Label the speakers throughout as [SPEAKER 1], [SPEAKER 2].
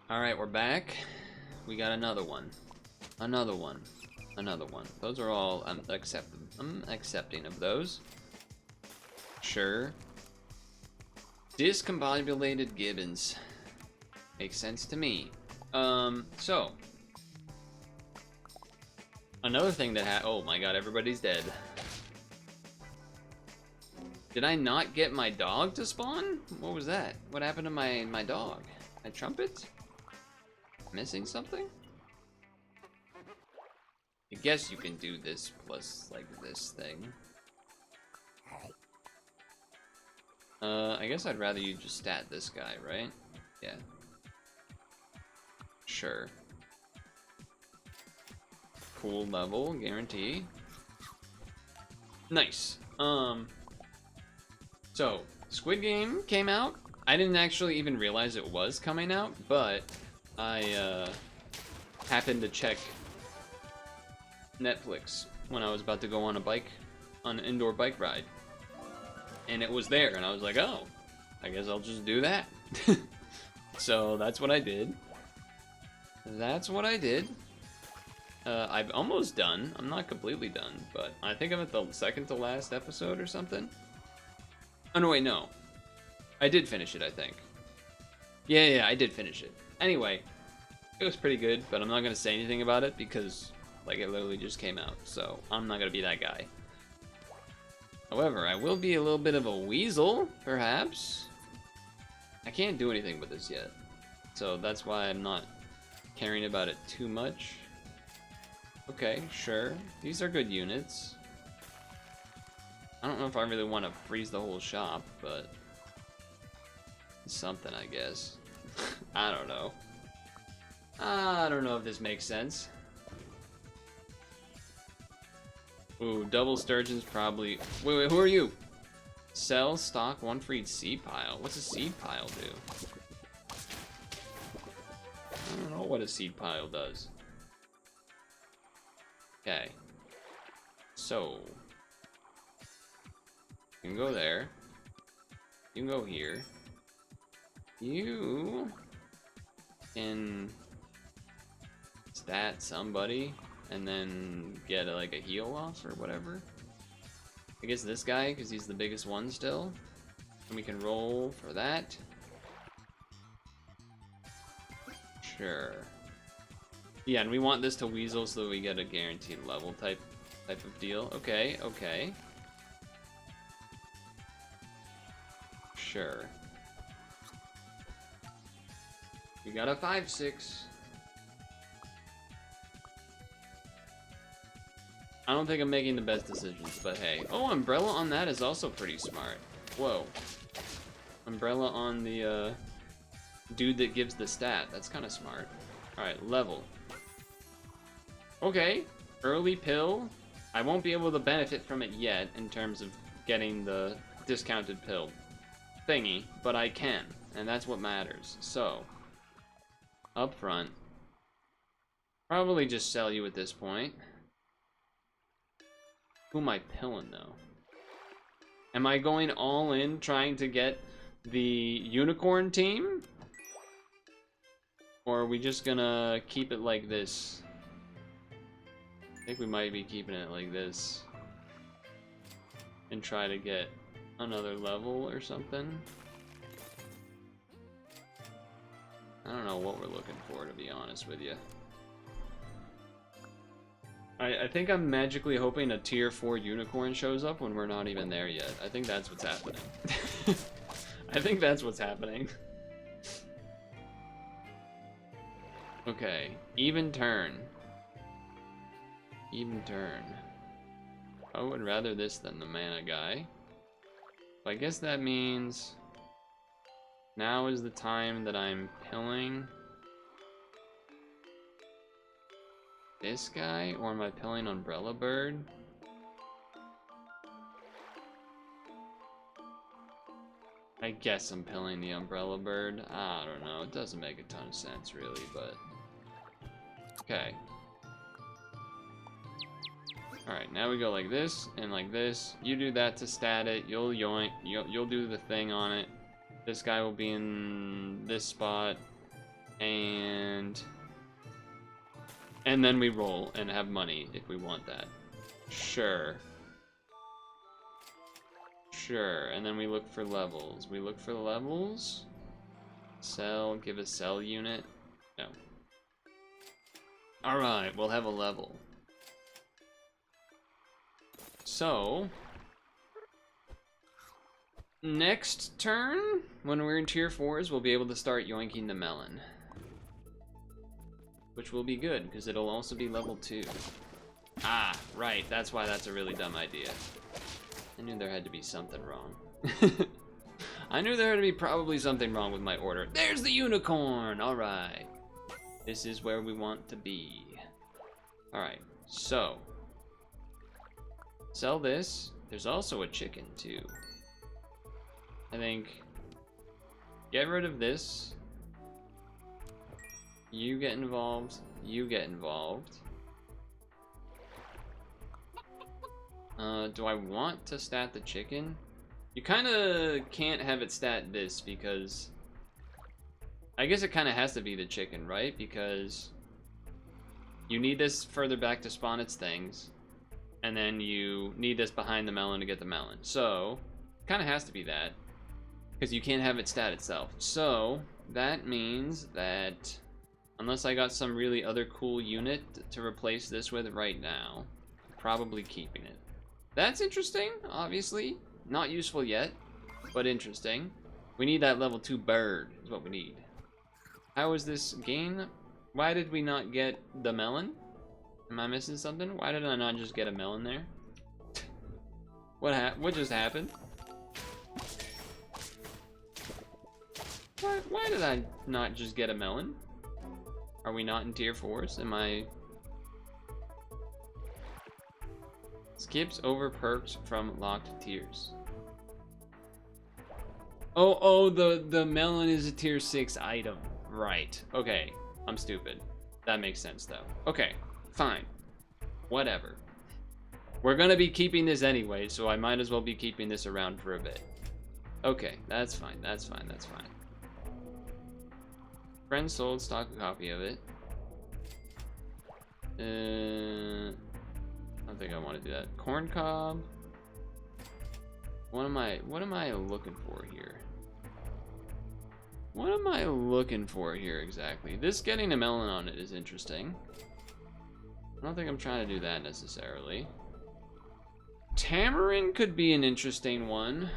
[SPEAKER 1] Alright, we're back. We got another one. Another one. Another one. Those are all I'm accepting of those. Sure. Discombobulated gibbons. Makes sense to me. So. Another thing that oh my god, everybody's dead. Did I not get my dog to spawn? What was that? What happened to my dog? My trumpet? Missing something? I guess you can do this plus like this thing. I guess I'd rather you just stat this guy, right? Yeah. Sure. Cool level, guarantee. Nice. So, Squid Game came out. I didn't actually even realize it was coming out, but I happened to check Netflix when I was about to go on an indoor bike ride. And it was there, and I was like, oh, I guess I'll just do that. So that's what I did. That's what I did. I'm almost done. I'm not completely done, but I think I'm at the second to last episode or something. Oh, no, wait, no. I did finish it, I think. Yeah, I did finish it. Anyway, it was pretty good, but I'm not going to say anything about it because, like, it literally just came out, so I'm not going to be that guy. However, I will be a little bit of a weasel, perhaps. I can't do anything with this yet, so that's why I'm not caring about it too much. Okay, sure. These are good units. I don't know if I really want to freeze the whole shop, but it's something, I guess. I don't know. I don't know if this makes sense. Ooh, double sturgeons probably. Wait, who are you? Sell stock, one freed seed pile. What's a seed pile do? I don't know what a seed pile does. Okay. So. You can go there. You can go here. You can stat somebody and then get like a heal off or whatever. I guess this guy, because he's the biggest one still. And we can roll for that. Sure. Yeah, and we want this to weasel so that we get a guaranteed level type of deal. Okay, okay. Sure. We got a 5-6. I don't think I'm making the best decisions, but hey. Oh, umbrella on that is also pretty smart. Whoa. Umbrella on the dude that gives the stat. That's kind of smart. Alright, level. Okay. Early pill. I won't be able to benefit from it yet in terms of getting the discounted pill thingy, but I can, and that's what matters. So, up front, probably just sell you at this point. Who am I pilling though? Am I going all in trying to get the unicorn team? Or are we just gonna keep it like this? I think we might be keeping it like this. And try to get another level or something. I don't know what we're looking for, to be honest with you. I think I'm magically hoping a tier 4 unicorn shows up when we're not even there yet. I think that's what's happening. I think that's what's happening. Okay, even turn. Even turn. I would rather this than the mana guy. I guess that means now is the time that I'm pilling this guy, or am I pilling Umbrella Bird? I guess I'm pilling the Umbrella Bird. I don't know. It doesn't make a ton of sense, really, but okay. Alright, now we go like this and like this. You do that to stat it. You'll yoink. You'll do the thing on it. This guy will be in this spot. And then we roll and have money if we want that. Sure. Sure, and then we look for levels. We look for levels. Sell, give a sell unit. No. Alright, we'll have a level. So, next turn, when we're in tier 4s, we'll be able to start yoinking the melon. Which will be good, because it'll also be level 2. Ah, right, that's why that's a really dumb idea. I knew there had to be something wrong. I knew there had to be probably something wrong with my order. There's the unicorn! Alright. This is where we want to be. Alright, so. Sell this. There's also a chicken, too. I think. Get rid of this. You get involved. You get involved. Do I want to stat the chicken? You kind of can't have it stat this because I guess it kind of has to be the chicken, right? Because you need this further back to spawn its things, and then you need this behind the melon to get the melon. So, kind of has to be that because you can't have it stat itself. So, that means that unless I got some really other cool unit to replace this with right now, I'm probably keeping it. That's interesting, obviously. Not useful yet, but interesting. We need that level 2 bird, is what we need. How is this gain? Why did we not get the melon? Am I missing something? Why did I not just get a melon there? What just happened? Why did I not just get a melon? Are we not in tier 4s? Am I... Skips over perks from locked tiers. Oh, the melon is a tier 6 item. Right. Okay. I'm stupid. That makes sense, though. Okay. Fine. Whatever. We're gonna be keeping this anyway, so I might as well be keeping this around for a bit. Okay. That's fine. That's fine. That's fine. Friend sold. Stock a copy of it. I don't think I want to do that. Corn cob. What am I looking for here? What am I looking for here exactly? This getting a melon on it is interesting. I don't think I'm trying to do that necessarily. Tamarind could be an interesting one.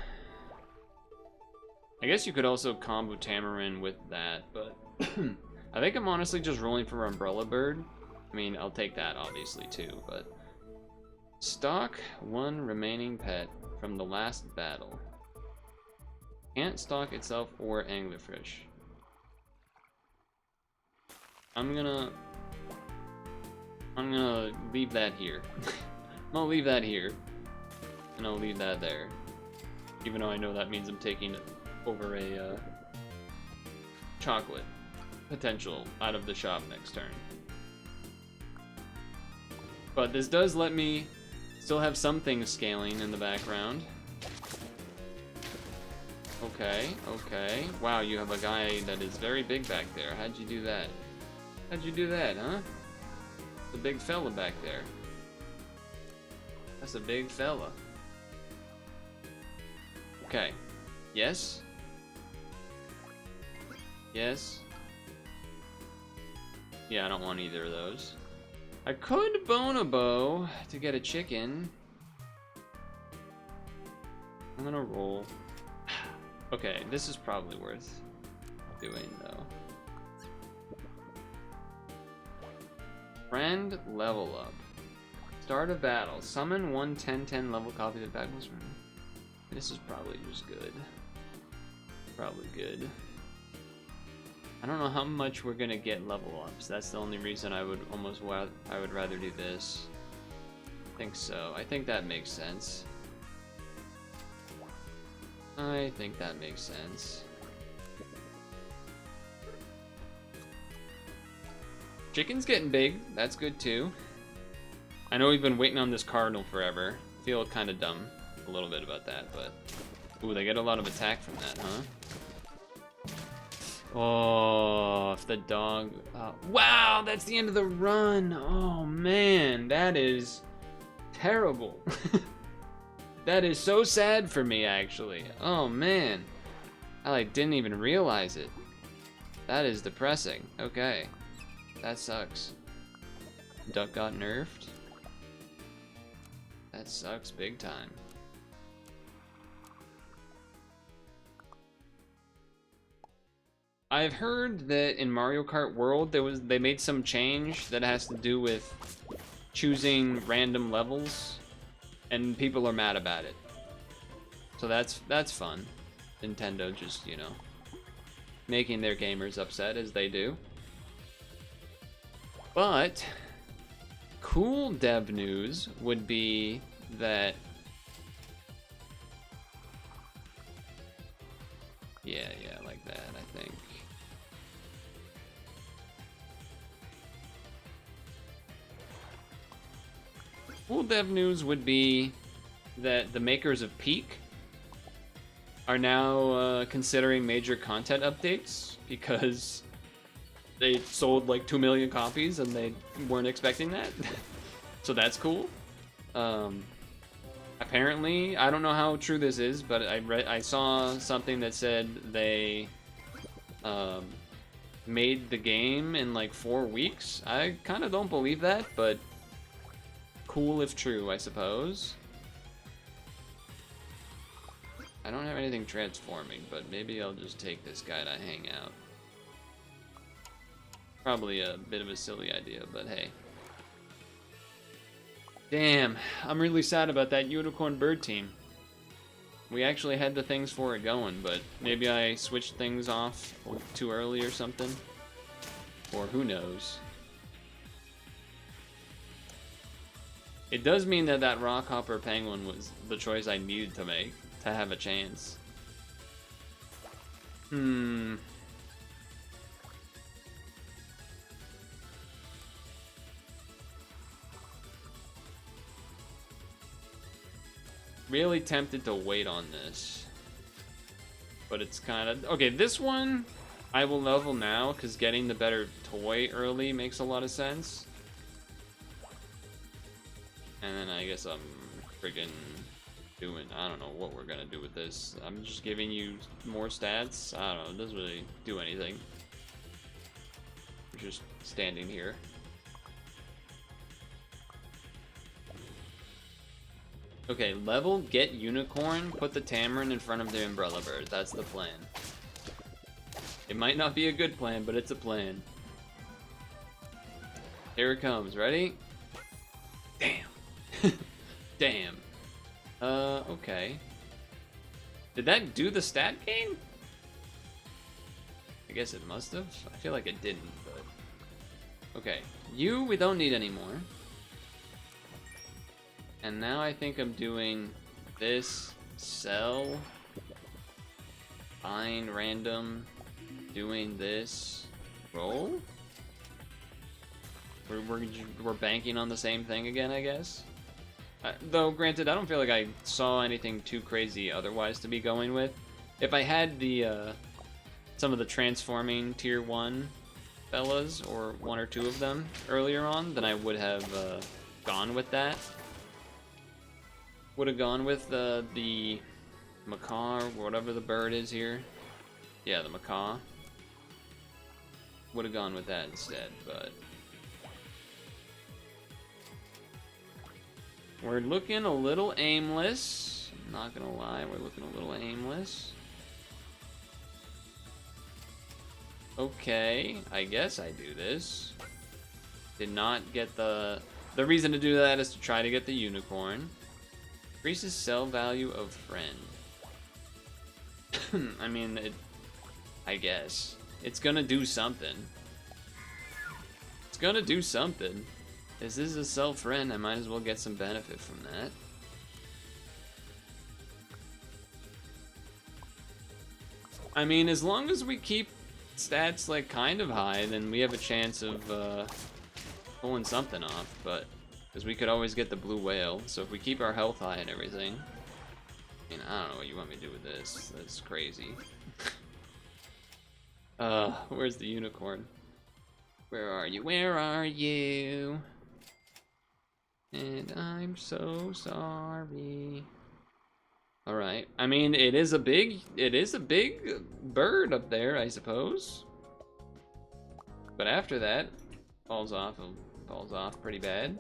[SPEAKER 1] I guess you could also combo tamarind with that, but I think I'm honestly just rolling for umbrella bird. I mean, I'll take that obviously too, but stock one remaining pet from the last battle. Can't stock itself or anglerfish. I'm gonna leave that here. I'm gonna leave that here, and I'll leave that there. Even though I know that means I'm taking over a chocolate potential out of the shop next turn. But this does let me still have some things scaling in the background. Okay, okay. Wow, you have a guy that is very big back there. How'd you do that? How'd you do that, huh? The big fella back there. That's a big fella. Okay. Yes? Yes? Yeah, I don't want either of those. I could bonobo to get a chicken. I'm gonna roll. Okay, this is probably worth doing though. Friend level up. Start a battle. Summon one 10/10 level copy of the battles. This is probably just good. Probably good. I don't know how much we're gonna get level ups. That's the only reason I would rather do this. I think so. I think that makes sense. I think that makes sense. Chicken's getting big. That's good too. I know we've been waiting on this cardinal forever. I feel kind of dumb a little bit about that, but ooh, they get a lot of attack from that, huh? Oh, if the dog... wow, that's the end of the run. Oh, man, that is terrible. That is so sad for me, actually. Oh, man. I, like, didn't even realize it. That is depressing. Okay. That sucks. Duck got nerfed. That sucks big time. I've heard that in Mario Kart World they made some change that has to do with choosing random levels, and people are mad about it. So that's fun. Nintendo just, you know, making their gamers upset as they do. But cool dev news would be that yeah, like that, I think. Cool dev news would be that the makers of Peak are now considering major content updates because they sold like 2 million copies and they weren't expecting that. So that's cool. Apparently, I don't know how true this is, but I saw something that said they made the game in like 4 weeks. I kind of don't believe that, but cool if true, I suppose. I don't have anything transforming, but maybe I'll just take this guy to hang out. Probably a bit of a silly idea, but hey. Damn, I'm really sad about that unicorn bird team. We actually had the things for it going, but maybe I switched things off too early or something. Or who knows. It does mean that that Rockhopper Penguin was the choice I needed to make to have a chance. Really tempted to wait on this. But it's kind of... okay, this one I will level now because getting the better toy early makes a lot of sense. And then I guess I'm friggin' doing... I don't know what we're gonna do with this. I'm just giving you more stats. I don't know, it doesn't really do anything. We're just standing here. Okay, level, get unicorn, put the Tamarin in front of the umbrella bird. That's the plan. It might not be a good plan, but it's a plan. Here it comes. Ready? Damn. Damn. Okay. Did that do the stat gain? I guess it must have. I feel like it didn't, but... okay. You, we don't need anymore. And now I think I'm doing this, sell, find random, doing this, roll? We're banking on the same thing again, I guess? Though, granted, I don't feel like I saw anything too crazy otherwise to be going with. If I had the, some of the transforming tier 1 fellas, or 1 or 2 of them earlier on, then I would have gone with that. Would have gone with the macaw, or whatever the bird is here. Yeah, the macaw. Would have gone with that instead, but... we're looking a little aimless. I'm not gonna lie, we're looking a little aimless. Okay, I guess I do this. Did not get the... the reason to do that is to try to get the unicorn. Increases sell value of friend. I mean, I guess. It's gonna do something. It's gonna do something. This is a sell friend, I might as well get some benefit from that. I mean, as long as we keep stats, like, kind of high, then we have a chance of, pulling something off, but... because we could always get the blue whale, so if we keep our health high and everything... I mean, I don't know what you want me to do with this. That's crazy. Where's the unicorn? Where are you? Where are you? And I'm so sorry. All right. I mean, it is a big bird up there, I suppose. But after that, falls off pretty bad.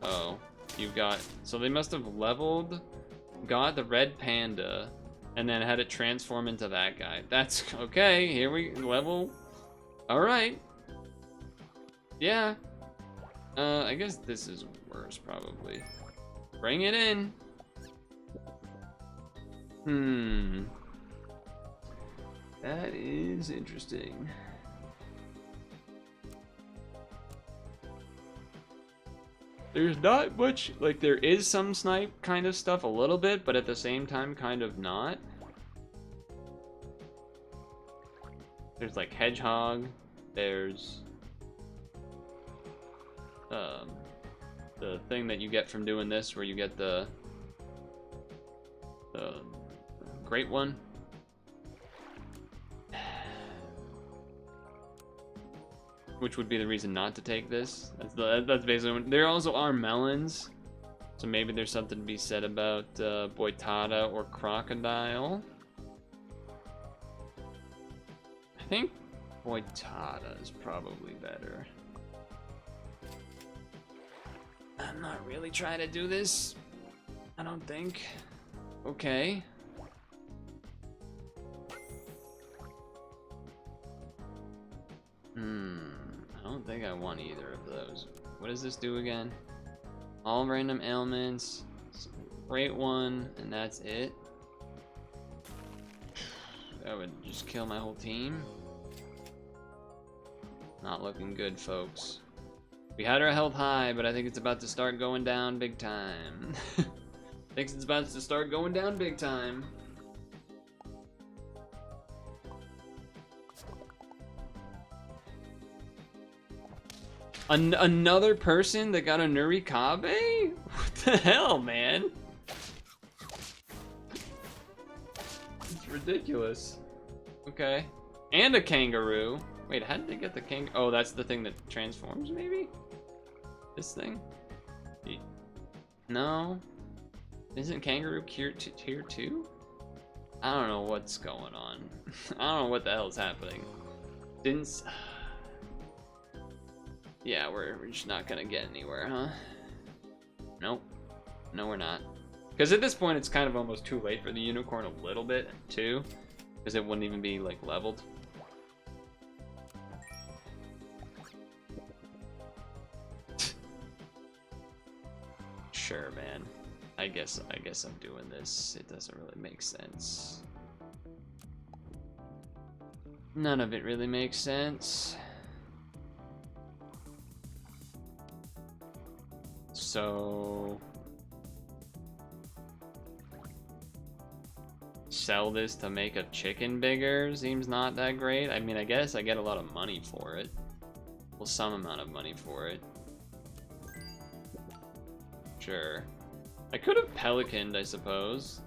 [SPEAKER 1] Oh, you've got, so they must have leveled, got the red panda, and then had it transform into that guy. That's okay. Here we level. All right. Yeah. I guess this is worse probably. Bring it in. That is interesting. There's not much, like there is some snipe kind of stuff a little bit, but at the same time kind of not. There's like hedgehog, there's the thing that you get from doing this where you get the great one. Which would be the reason not to take this. That's basically. There also are melons, so maybe there's something to be said about boitada or crocodile. I think boitada is probably better. I'm not really trying to do this. I don't think. Okay. I don't think I want either of those. What does this do again? All random ailments. Great one, and that's it. That would just kill my whole team. Not looking good, folks. We had our health high, but I think it's about to start going down big time. Thinks it's about to start going down big time. Another person that got a Nurikabe? What the hell, man? It's ridiculous. Okay. And a kangaroo. Wait, how did they get the oh, that's the thing that transforms, maybe? This thing? No. Isn't kangaroo tier 2? I don't know what's going on. I don't know what the hell's happening. Didn't... Yeah, we're just not gonna get anywhere, huh? Nope. No, we're not. Because at this point, it's kind of almost too late for the unicorn a little bit, too. Because it wouldn't even be, like, leveled. Sure, man. I guess I'm doing this. It doesn't really make sense. None of it really makes sense. So sell this to make a chicken bigger seems not that great. I mean, I guess I get a lot of money for it. Well, some amount of money for it. Sure. I could have pelicaned, I suppose.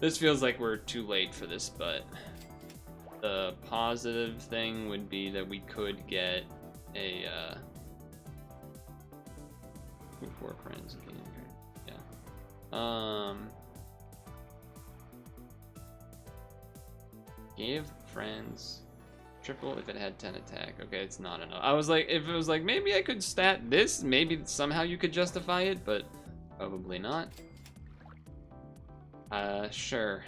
[SPEAKER 1] This feels like we're too late for this, but the positive thing would be that we could get a 4 friends. Yeah. Give friends triple if it had 10 attack. Okay, it's not enough. I was like, if it was like, maybe I could stat this, maybe somehow you could justify it, but probably not. Sure.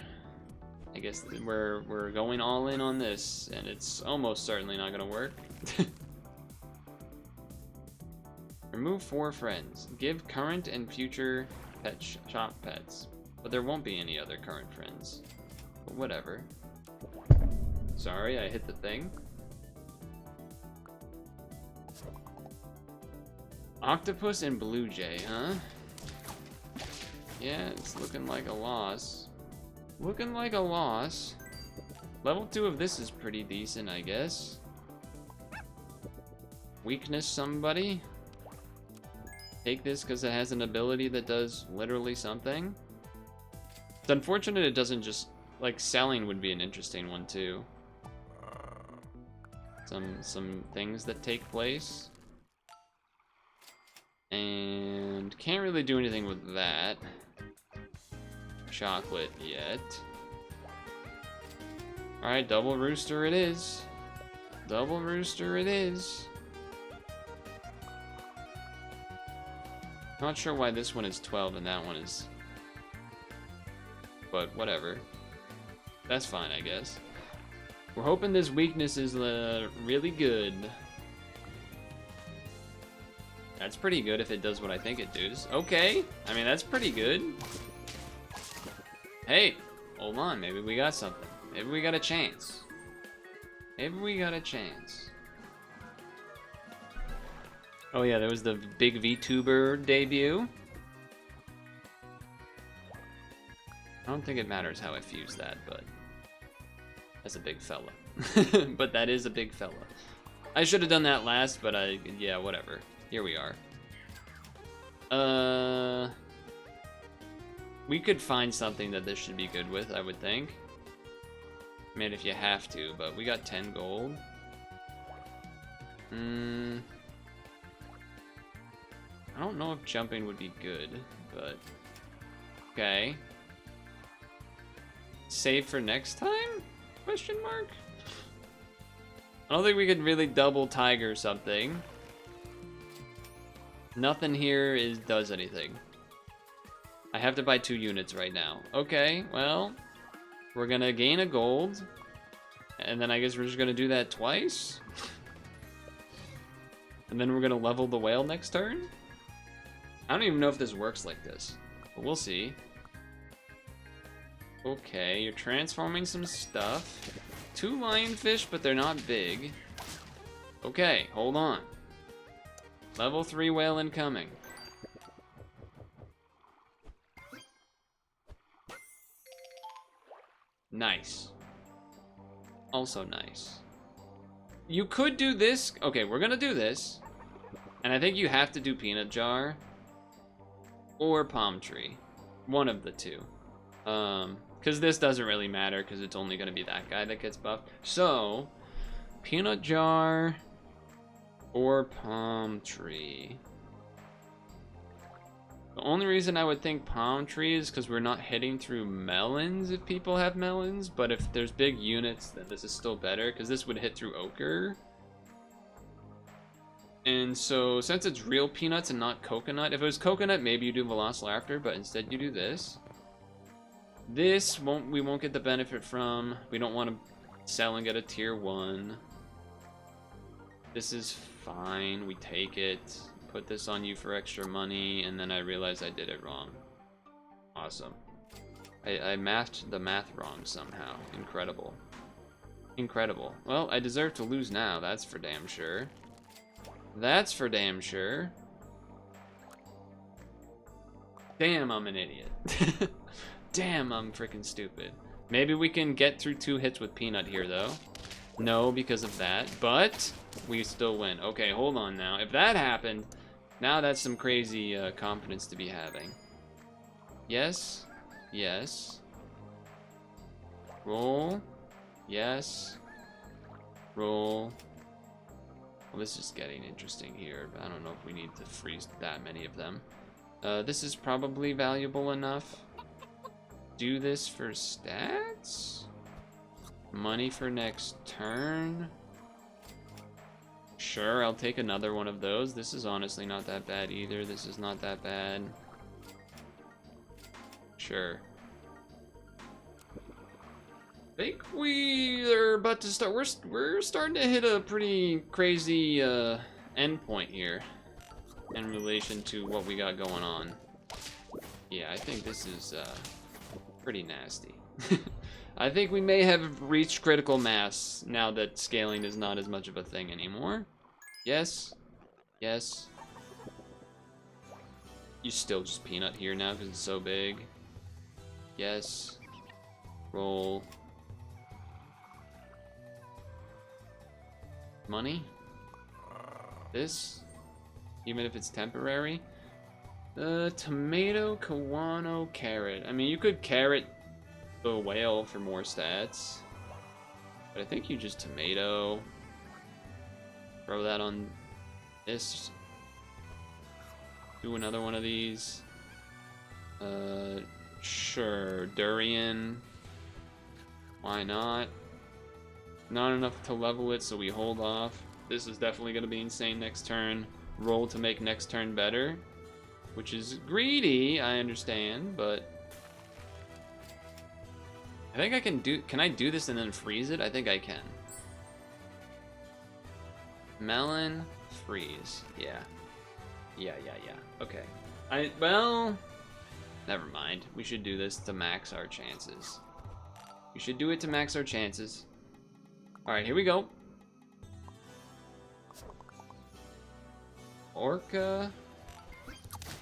[SPEAKER 1] I guess we're going all in on this, and it's almost certainly not gonna work. Remove 4 friends. Give current and future pet shop pets. But there won't be any other current friends. But whatever. Sorry, I hit the thing. Octopus and blue jay, huh? Yeah, it's looking like a loss. Looking like a loss. Level 2 of this is pretty decent, I guess. Weakness somebody. Take this because it has an ability that does literally something. It's unfortunate it doesn't just Like, selling would be an interesting one, too. Some things that take place. And can't really do anything with that. Chocolate yet. Alright, double rooster it is. Double rooster it is. Not sure why this one is 12 and that one is... But whatever. That's fine, I guess. We're hoping this weakness is really good. That's pretty good if it does what I think it does. Okay. I mean, that's pretty good. Hey, hold on. Maybe we got something. Maybe we got a chance. Maybe we got a chance. Oh yeah, there was the big VTuber debut. I don't think it matters how I fuse that, but that's a big fella. But that is a big fella. I should have done that last, but yeah, whatever. Here we are. We could find something that this should be good with, I would think. I mean, if you have to, but we got 10 gold. I don't know if jumping would be good, but okay. Save for next time? Question mark? I don't think we could really double tiger something. Nothing here does anything. I have to buy 2 units right now. Okay, well, we're gonna gain a gold, and then I guess we're just gonna do that twice. And then we're gonna level the whale next turn? I don't even know if this works like this, but we'll see. Okay, you're transforming some stuff. 2 lionfish, but they're not big. Okay, hold on. Level 3 whale incoming. Nice. Also nice. You could do this. Okay, we're gonna do this. And I think you have to do peanut jar or palm tree. One of the two. Because this doesn't really matter because it's only gonna be that guy that gets buffed. So, peanut jar or palm tree. The only reason I would think palm tree is because we're not hitting through melons if people have melons, but if there's big units, then this is still better because this would hit through ochre. And so, since it's real peanuts and not coconut, if it was coconut, maybe you do Velociraptor, but instead you do this. This we won't get the benefit from. We don't want to sell and get a tier 1. This is fine. We take it. Put this on you for extra money, and then I realized I did it wrong. Awesome. I matched the math wrong somehow. Incredible. Incredible. Well, I deserve to lose now. That's for damn sure. That's for damn sure. Damn, I'm an idiot. Damn, I'm freaking stupid. Maybe we can get through 2 hits with peanut here, though. No, because of that, but we still win. Okay, hold on now. If that happened, now that's some crazy confidence to be having. Yes. Yes. Roll. Yes. Roll. Well, this is getting interesting here, but I don't know if we need to freeze that many of them. This is probably valuable enough. Do this for stats? Money for next turn? Sure, I'll take another one of those. This is honestly not that bad either. This is not that bad. Sure. I think we are about to start. We're starting to hit a pretty crazy end point here in relation to what we got going on. Yeah, I think this is pretty nasty. I think we may have reached critical mass now that scaling is not as much of a thing anymore. Yes. Yes. You still just peanut here now because it's so big. Yes. Roll. Money. This. Even if it's temporary. Tomato, Kawano, carrot. I mean, you could carrot the whale for more stats. But I think you just tomato. Throw that on this. Do another one of these. Sure. Durian. Why not? Not enough to level it, so we hold off. This is definitely going to be insane next turn. Roll to make next turn better. Which is greedy, I understand, but... I think I can do... Can I do this and then freeze it? I think I can. Melon, freeze. Yeah. Yeah. Okay. Well... Never mind. We should do this to max our chances. We should do it to max our chances. Alright, here we go. Orca.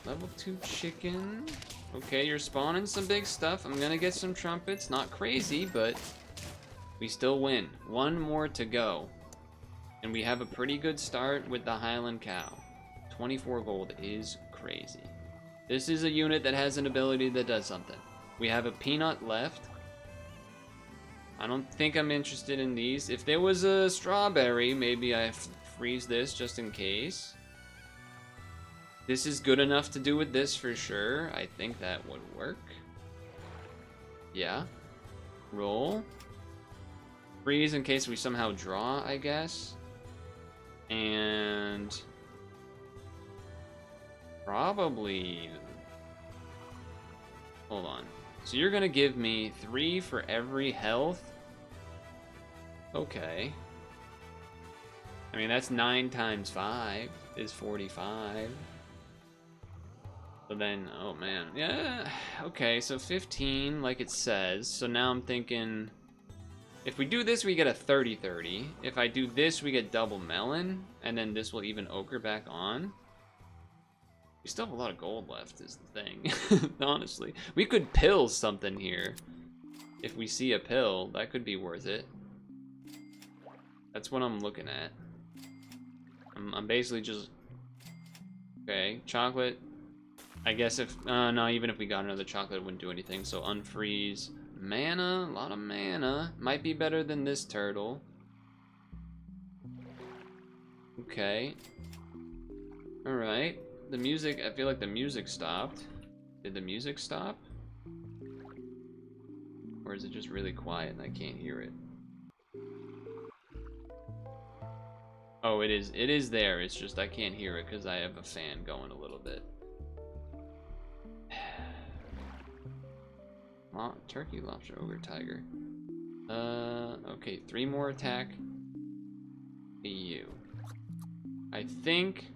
[SPEAKER 1] Level 2 chicken. Okay, you're spawning some big stuff. I'm gonna get some trumpets. Not crazy, but we still win. One more to go. And we have a pretty good start with the Highland Cow. 24 gold is crazy. This is a unit that has an ability that does something. We have a peanut left. I don't think I'm interested in these. If there was a strawberry, maybe I freeze this just in case. This is good enough to do with this for sure. I think that would work. Yeah. Roll. Freeze in case we somehow draw, I guess. And... probably... Hold on. So you're gonna give me 3 for every health? Okay. I mean, that's 9 times 5 is 45. So then, oh man, yeah, okay, so 15, like it says. So now I'm thinking, if we do this, we get a 30-30. If I do this, we get double melon, and then this will even ochre back on. We still have a lot of gold left, is the thing, honestly. We could pill something here. If we see a pill, that could be worth it. That's what I'm looking at. I'm basically just, okay, chocolate. I guess if, no, even if we got another chocolate, it wouldn't do anything. So unfreeze. Mana, a lot of mana. Might be better than this turtle. Okay. Alright. The music, I feel like the music stopped. Did the music stop? Or is it just really quiet and I can't hear it? Oh, it is there. It's just I can't hear it because I have a fan going a little bit. Turkey, lobster, ogre, tiger. Okay, 3 more attack. You. I think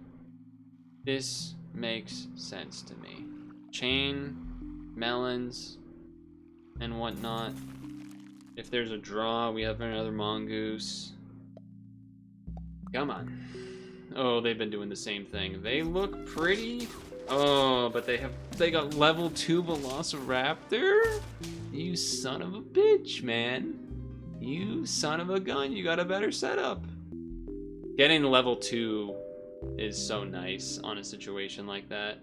[SPEAKER 1] this makes sense to me. Chain, melons, and whatnot. If there's a draw, we have another mongoose. Come on. Oh, they've been doing the same thing. They look pretty. Oh, but they got level 2 Velociraptor? You son of a bitch, man. You son of a gun, you got a better setup. Getting level 2 is so nice on a situation like that.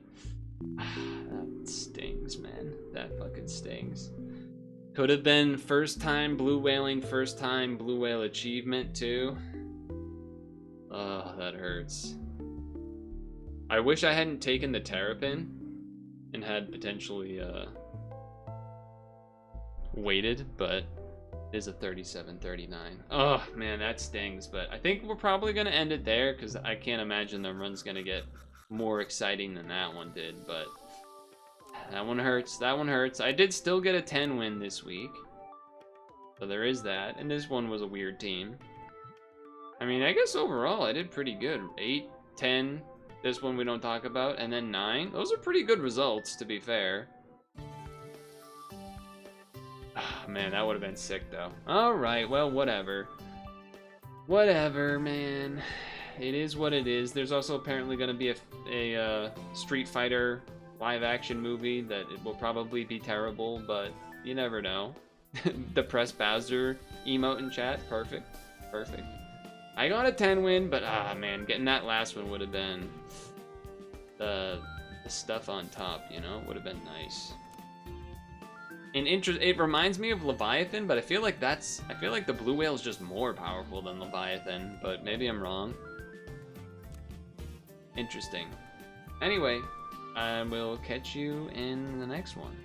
[SPEAKER 1] That stings, man. That fucking stings. Could have been first time blue whaling, first time blue whale achievement too. Oh, that hurts. I wish I hadn't taken the Terrapin and had potentially waited, but it is a 37-39. Oh man, that stings, but I think we're probably gonna end it there because I can't imagine the run's gonna get more exciting than that one did, but that one hurts. That one hurts. I did still get a 10 win this week, so there is that, and this one was a weird team. I mean, I guess overall I did pretty good. 8, 10, this one we don't talk about, and then 9. Those are pretty good results, to be fair. Oh, man, that would have been sick, though. Alright, well, whatever. Whatever, man. It is what it is. There's also apparently going to be a Street Fighter live-action movie that it will probably be terrible, but you never know. The Press Bowser emote in chat. Perfect. Perfect. I got a 10 win, but man, getting that last one would have been the stuff on top, you know? Would have been nice. It reminds me of Leviathan, but I feel like the blue whale is just more powerful than Leviathan, but maybe I'm wrong. Interesting. Anyway, I will catch you in the next one.